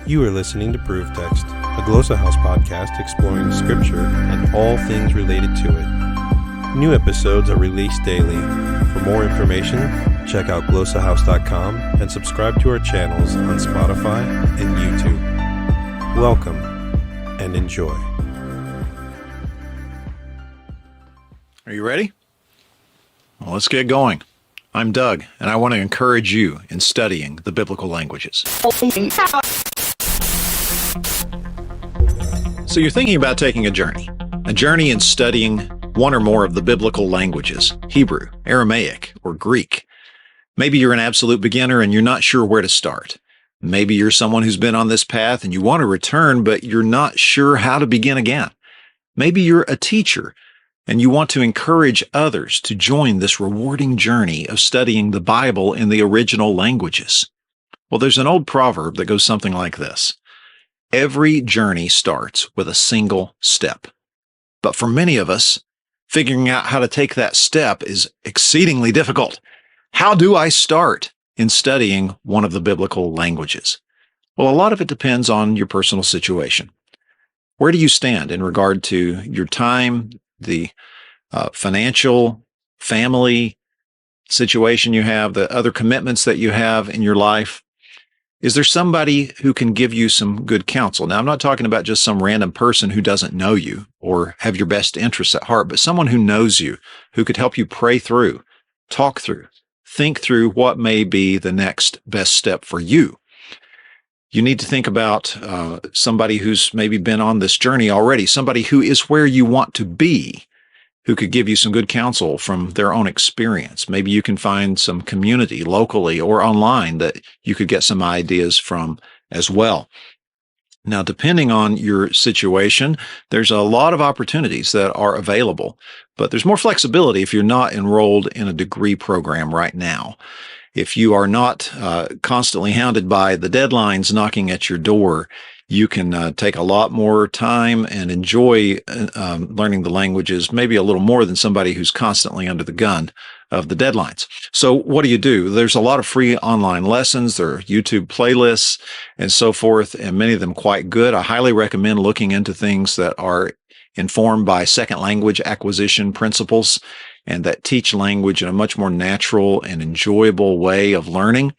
You are listening to Proof Text, a Glossa House podcast exploring Scripture and all things related to it. New episodes are released daily. For more information, check out glossahouse.com and subscribe to our channels on Spotify and YouTube. Welcome and enjoy. Are you ready? Well, let's get going. I'm Doug, and I want to encourage you in studying the biblical languages. So you're thinking about taking a journey in studying one or more of the biblical languages, Hebrew, Aramaic, or Greek. Maybe you're an absolute beginner and you're not sure where to start. Maybe you're someone who's been on this path and you want to return, but you're not sure how to begin again. Maybe you're a teacher and you want to encourage others to join this rewarding journey of studying the Bible in the original languages. Well, there's an old proverb that goes something like this. Every journey starts with a single step. But for many of us, figuring out how to take that step is exceedingly difficult. How do I start in studying one of the biblical languages? Well, a lot of it depends on your personal situation. Where do you stand in regard to your time, the financial, family situation you have, the other commitments that you have in your life? Is there somebody who can give you some good counsel? Now, I'm not talking about just some random person who doesn't know you or have your best interests at heart, but someone who knows you, who could help you pray through, talk through, think through what may be the next best step for you. You need to think about somebody who's maybe been on this journey already, somebody who is where you want to be, who could give you some good counsel from their own experience. Maybe you can find some community locally or online that you could get some ideas from as well. Now, depending on your situation, there's a lot of opportunities that are available, but there's more flexibility if you're not enrolled in a degree program right now. If you are not constantly hounded by the deadlines knocking at your door, you can take a lot more time and enjoy learning the languages, maybe a little more than somebody who's constantly under the gun of the deadlines. So what do? There's a lot of free online lessons. There are YouTube playlists and so forth, and many of them quite good. I highly recommend looking into things that are informed by second language acquisition principles and that teach language in a much more natural and enjoyable way of learning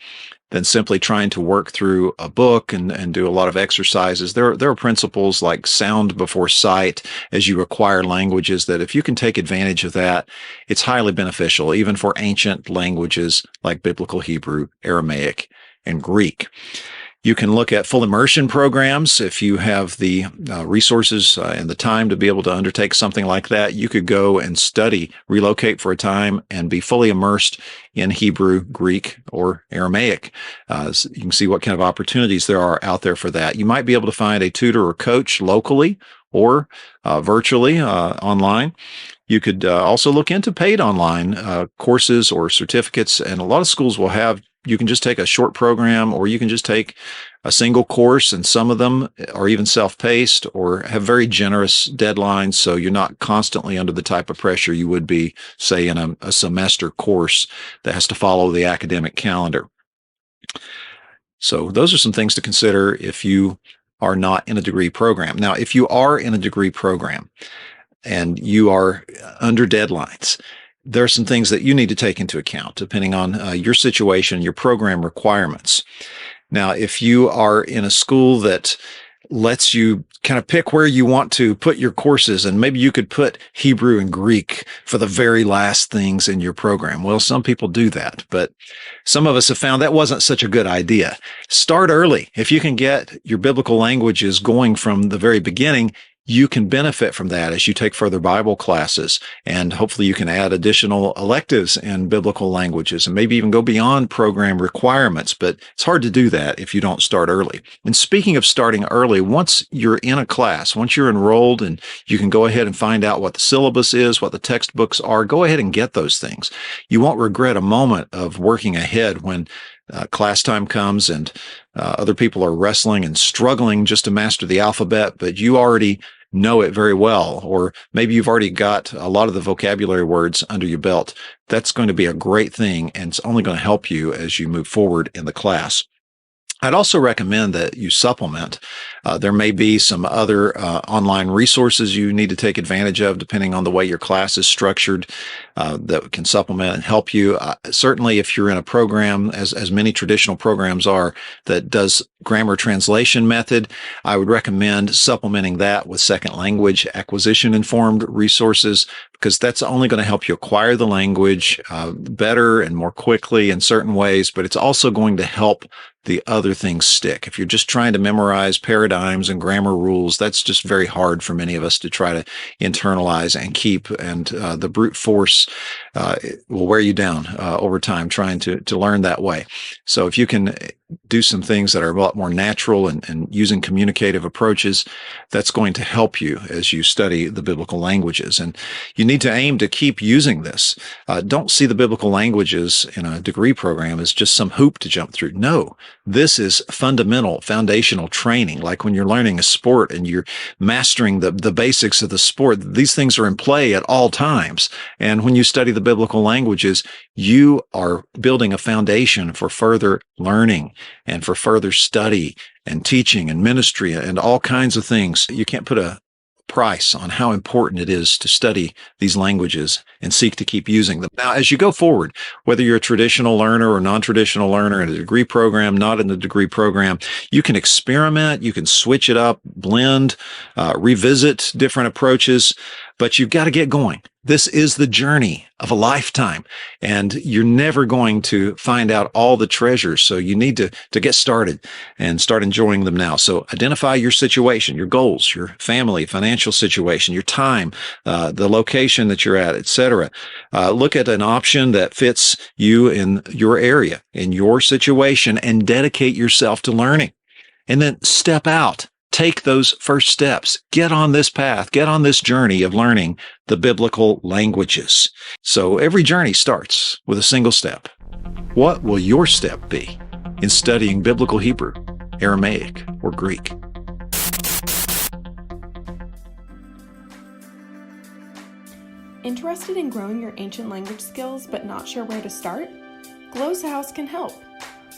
than simply trying to work through a book and do a lot of exercises. There are principles like sound before sight as you acquire languages that if you can take advantage of that, it's highly beneficial, even for ancient languages like Biblical Hebrew, Aramaic, and Greek. You can look at full immersion programs. If you have the resources and the time to be able to undertake something like that, you could go and study, relocate for a time, and be fully immersed in Hebrew, Greek, or Aramaic. So you can see what kind of opportunities there are out there for that. You might be able to find a tutor or coach locally or virtually online. You could also look into paid online courses or certificates, and a lot of schools will have. You can just take a short program, or you can just take a single course, and some of them are even self-paced or have very generous deadlines, so you're not constantly under the type of pressure you would be, say, in a semester course that has to follow the academic calendar. So those are some things to consider if you are not in a degree program. Now, if you are in a degree program and you are under deadlines, there are some things that you need to take into account depending on your situation, your program requirements. Now, if you are in a school that lets you kind of pick where you want to put your courses, and maybe you could put Hebrew and Greek for the very last things in your program. Well, some people do that, but some of us have found that wasn't such a good idea. Start early. If you can get your biblical languages going from the very beginning, you can benefit from that as you take further Bible classes, and hopefully you can add additional electives in biblical languages and maybe even go beyond program requirements, but it's hard to do that if you don't start early. And speaking of starting early, once you're in a class, once you're enrolled and you can go ahead and find out what the syllabus is, what the textbooks are, go ahead and get those things. You won't regret a moment of working ahead when class time comes and other people are wrestling and struggling just to master the alphabet, but you already know it very well, or maybe you've already got a lot of the vocabulary words under your belt. That's going to be a great thing, and it's only going to help you as you move forward in the class. I'd also recommend that you supplement. There may be some other online resources you need to take advantage of depending on the way your class is structured that can supplement and help you. Certainly, if you're in a program, as many traditional programs are, that does grammar translation method, I would recommend supplementing that with second language acquisition informed resources, because that's only going to help you acquire the language better and more quickly in certain ways, but it's also going to help the other things stick. If you're just trying to memorize paradigms and grammar rules, that's just very hard for many of us to try to internalize and keep. And the brute force will wear you down over time trying to learn that way. So if you can do some things that are a lot more natural and using communicative approaches, that's going to help you as you study the biblical languages. And you need to aim to keep using this. Don't see the biblical languages in a degree program as just some hoop to jump through. No, this is fundamental, foundational training. Like when you're learning a sport and you're mastering the basics of the sport, these things are in play at all times. And when you study the biblical languages, you are building a foundation for further learning and for further study and teaching and ministry and all kinds of things. You can't put a price on how important it is to study these languages and seek to keep using them. Now, as you go forward, whether you're a traditional learner or non-traditional learner in a degree program, not in the degree program, you can experiment, you can switch it up, blend, revisit different approaches, but you've got to get going. This is the journey of a lifetime, and you're never going to find out all the treasures. So you need to get started and start enjoying them now. So identify your situation, your goals, your family, financial situation, your time, the location that you're at, etc. Look at an option that fits you in your area, in your situation, and dedicate yourself to learning. And then step out. Take those first steps. Get on this path. Get on this journey of learning the biblical languages. So every journey starts with a single step. What will your step be in studying biblical Hebrew, Aramaic, or Greek? Interested in growing your ancient language skills but not sure where to start? Glossa House can help.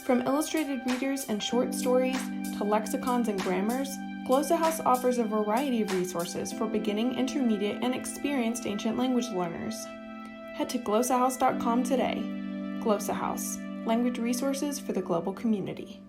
From illustrated readers and short stories to lexicons and grammars, Glossa House offers a variety of resources for beginning, intermediate, and experienced ancient language learners. Head to glossahouse.com today. Glossa House, language resources for the global community.